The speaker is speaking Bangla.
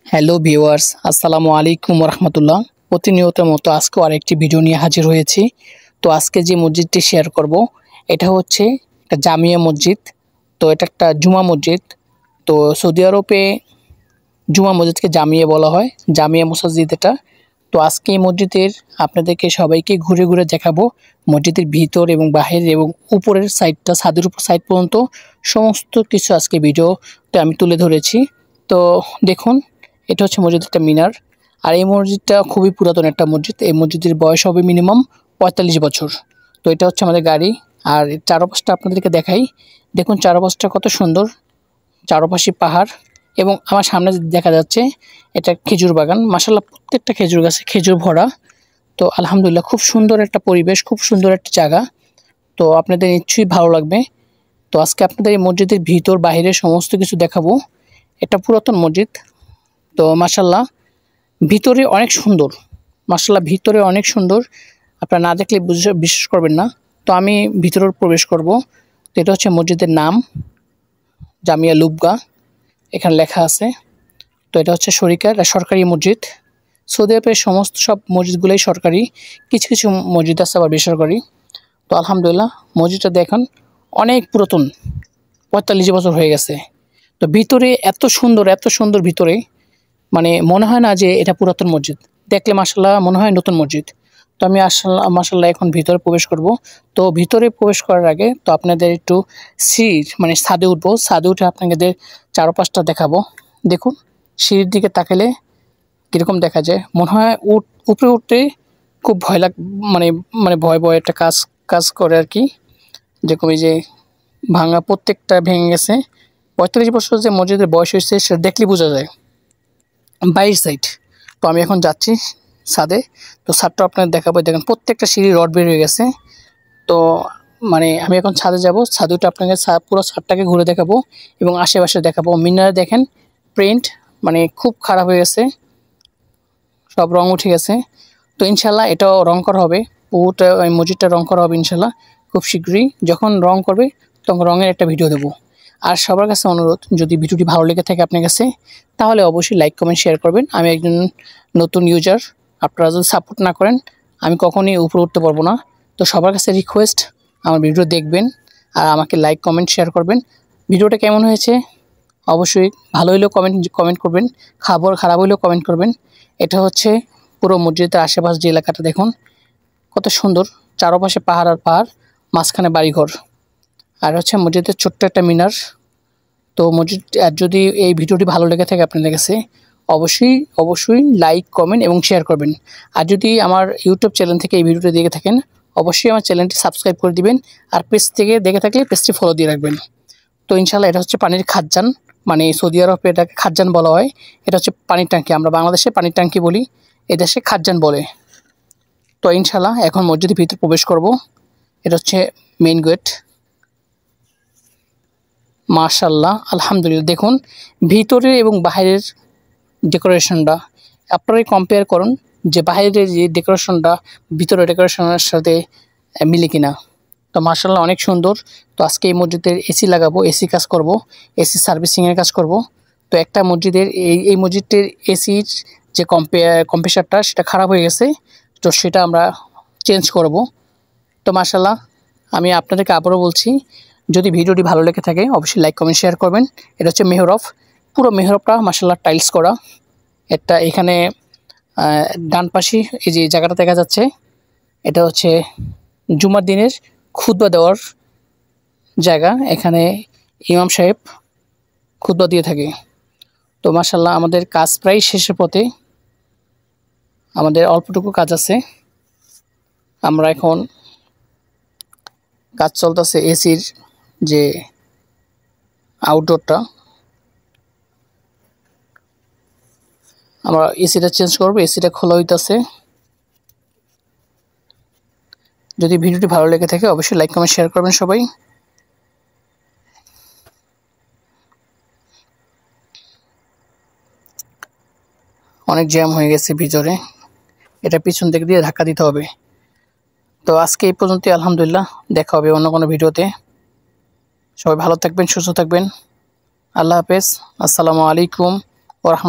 হ্যালো ভিউয়ার্স, আসসালামু আলাইকুম রহমতুল্লাহ। প্রতিনিয়তের মতো আজকেও আরেকটি ভিডিও নিয়ে হাজির হয়েছি। তো আজকে যে মসজিদটি শেয়ার করব এটা হচ্ছে একটা জামিয়া মসজিদ। তো এটা একটা জুমা মসজিদ। তো সৌদি আরবে জুমা মসজিদকে জামিয়া বলা হয়, জামিয়া মসজিদ এটা। তো আজকে এই মসজিদের আপনাদেরকে সবাইকে ঘুরে ঘুরে দেখাবো মসজিদের ভিতর এবং বাহির এবং উপরের সাইডটা, ছাদের উপর সাইড পর্যন্ত সমস্ত কিছু আজকে ভিডিওতে আমি তুলে ধরেছি। তো দেখুন, এটা হচ্ছে মসজিদের একটা মিনার। আর এই মসজিদটা খুবই পুরাতন একটা মসজিদ। এই মসজিদের বয়স হবে মিনিমাম ৪৫ বছর। তো এটা হচ্ছে আমাদের গাড়ি। আর চারপাশটা আপনাদেরকে দেখাই। দেখুন চারপাশটা কত সুন্দর, চারপাশে পাহাড় এবং আমার সামনে দেখা যাচ্ছে এটা খেজুর বাগান। মাশাআল্লাহ, প্রত্যেকটা খেজুর গাছে খেজুর ভরা। তো আলহামদুলিল্লাহ, খুব সুন্দর একটা পরিবেশ, খুব সুন্দর একটা জায়গা। তো আপনাদের নিশ্চয়ই ভালো লাগবে। তো আজকে আপনাদের এই মসজিদের ভিতর বাহিরে সমস্ত কিছু দেখাবো। এটা পুরাতন মসজিদ। তো মাশাআল্লাহ, ভিতরে অনেক সুন্দর। মাশাআল্লাহ, ভিতরে অনেক সুন্দর। আপনারা না দেখলে বিশ্বাস করবেন না। তো আমি ভিতরে প্রবেশ করব। তো এটা হচ্ছে মসজিদের নাম, জামিয়া লুবগা, এখানে লেখা আছে। তো এটা হচ্ছে এটা সরকারি মসজিদ। সৌদি আরবের সমস্ত সব মসজিদগুলোই সরকারি, কিছু কিছু মসজিদ আছে আবার বেসরকারি। তো আলহামদুলিল্লাহ, মসজিদটা দেখেন অনেক পুরাতন, ৪৫ বছর হয়ে গেছে। তো ভিতরে এত সুন্দর, এত সুন্দর ভিতরে, মানে মনে হয় না যে এটা পুরাতন মসজিদ। দেখলে মাশাআল্লাহ মনে হয় নতুন মসজিদ। তো আমি মাশাআল্লাহ এখন ভিতরে প্রবেশ করব। তো ভিতরে প্রবেশ করার আগে তো আপনাদের একটু মানে ছাদে উঠবো। ছাদে উঠে আপনাদের চারপাশটা দেখাবো। দেখুন, সিঁড়ির দিকে তাকালে কীরকম দেখা যায়, মনে হয় উপরে উঠতে খুব ভয় মানে মানে ভয় ভয় একটা কাজ কাজ করে আর কি। যেরকম এই যে ভাঙা, প্রত্যেকটা ভেঙে গেছে। ৪৫ বছর যে মসজিদের বয়স হয়েছে সেটা দেখলেই বোঝা যায়। বাইরের সাইড। তো আমি এখন যাচ্ছি ছাদে। তো ছাদটা আপনাদের দেখাবো। দেখেন প্রত্যেকটা সিঁড়ি রড বের হয়ে গেছে। তো মানে আমি এখন ছাদে যাব। ছাদে উঠে আপনাকে পুরো ছাদটাকে ঘুরে দেখাবো এবং আশেপাশে দেখাবো। মিনারে দেখেন প্রিন্ট মানে খুব খারাপ হয়ে গেছে, সব রং উঠে গেছে। তো ইনশাল্লাহ এটাও রং করা হবে, পুরোটা ওই মসজিদটা রং করা হবে ইনশাল্লাহ খুব শীঘ্রই। যখন রং করবে তখন রঙের একটা ভিডিও দেবো। আর সবার কাছে অনুরোধ, যদি ভিডিওটি ভালো লেগে থাকে আপনার কাছে, তাহলে অবশ্যই লাইক কমেন্ট শেয়ার করবেন। আমি একজন নতুন ইউজার, আপনারা যদি সাপোর্ট না করেন আমি কখনোই উপরে উঠতে পারবো না। তো সবার কাছে রিকোয়েস্ট, আমার ভিডিও দেখবেন আর আমাকে লাইক কমেন্ট শেয়ার করবেন। ভিডিওটা কেমন হয়েছে অবশ্যই ভালো হলেও কমেন্ট করবেন, খারাপ হলেও কমেন্ট করবেন। এটা হচ্ছে পুরো মসজিদের আশেপাশে যে এলাকাটা দেখুন কত সুন্দর, চারপাশে পাহাড় আর পাহাড়, মাঝখানে বাড়িঘর। আর হচ্ছে মসজিদের ছোট্ট একটা মিনার। তো মসজিদ, আর যদি এই ভিডিওটি ভালো লেগে থাকে আপনাদের কাছে, অবশ্যই লাইক কমেন্ট এবং শেয়ার করবেন। আর যদি আমার ইউটিউব চ্যানেল থেকে এই ভিডিওটি দেখে থাকেন, অবশ্যই আমার চ্যানেলটি সাবস্ক্রাইব করে দিবেন। আর পেজ থেকে দেখে থাকলে পেজটি ফলো দিয়ে রাখবেন। তো ইনশাল্লাহ এটা হচ্ছে পানির খাজ্জান, মানে সৌদি আরবে এটাকে খাজ্জান বলা হয়। এটা হচ্ছে পানির ট্যাঙ্কি, আমরা বাংলাদেশে পানির ট্যাঙ্কি বলি, এদেশে খাজ্জান বলে। তো ইনশাল্লাহ এখন মসজিদের ভিতরে প্রবেশ করব। এটা হচ্ছে মেইন গেট। মাশাআল্লাহ, আলহামদুলিল্লাহ, দেখুন ভিতরে এবং বাইরের ডেকোরেশনটা আপনারাই কম্পেয়ার করুন যে বাইরের যে ডেকোরেশনটা ভিতরের ডেকোরেশনের সাথে মিলে কিনা। তো মাশাআল্লাহ অনেক সুন্দর। তো আজকে এই মসজিদের এসি লাগাবো, এসি কাজ করব, এসি সার্ভিসিংয়ের কাজ করব। তো একটা মসজিদের এই মসজিদটির এসির যে কম্প্রেসারটা সেটা খারাপ হয়ে গেছে। তো সেটা আমরা চেঞ্জ করব। তো মাশাআল্লাহ, আমি আপনাদেরকে আবারও বলছি, যদি ভিডিওটি ভালো লেগে থাকে অবশ্যই লাইক কমেন্ট শেয়ার করবেন। এটা হচ্ছে মেহরব, পুরো মেহরবটা মাশাআল্লাহ টাইলস করা। এটা এখানে ডান পাশে এই যে জায়গাটা দেখা যাচ্ছে, এটা হচ্ছে জুমার দিনের খুতবা দেওয়ার জায়গা। এখানে ইমাম সাহেব খুতবা দিয়ে থাকে। তো মাশাআল্লাহ, আমাদের কাজ প্রায় শেষের পথে, আমাদের অল্পটুকু কাজ আছে। আমরা এখন কাজ চলতেছে এসির যে আউটডোরটা, আমরা এসিটা চেঞ্জ করবো, এসিটা খোলা হইতেছে। যদি ভিডিওটি ভালো লেগে থাকে অবশ্যই লাইক কমেন্ট শেয়ার করবেন সবাই। অনেক জ্যাম হয়ে গেছে ভিতরে, এটা পিছন দিক দিয়ে ধাক্কা দিতে হবে। তো আজকে এই পর্যন্তই, আলহামদুলিল্লাহ, দেখা হবে অন্য কোনো ভিডিওতে। সবাই ভালো থাকবেন, সুস্থ থাকবেন। আল্লাহ হাফেজ, আসসালামু আলাইকুম ওয়া রাহমাতুল্লাহ।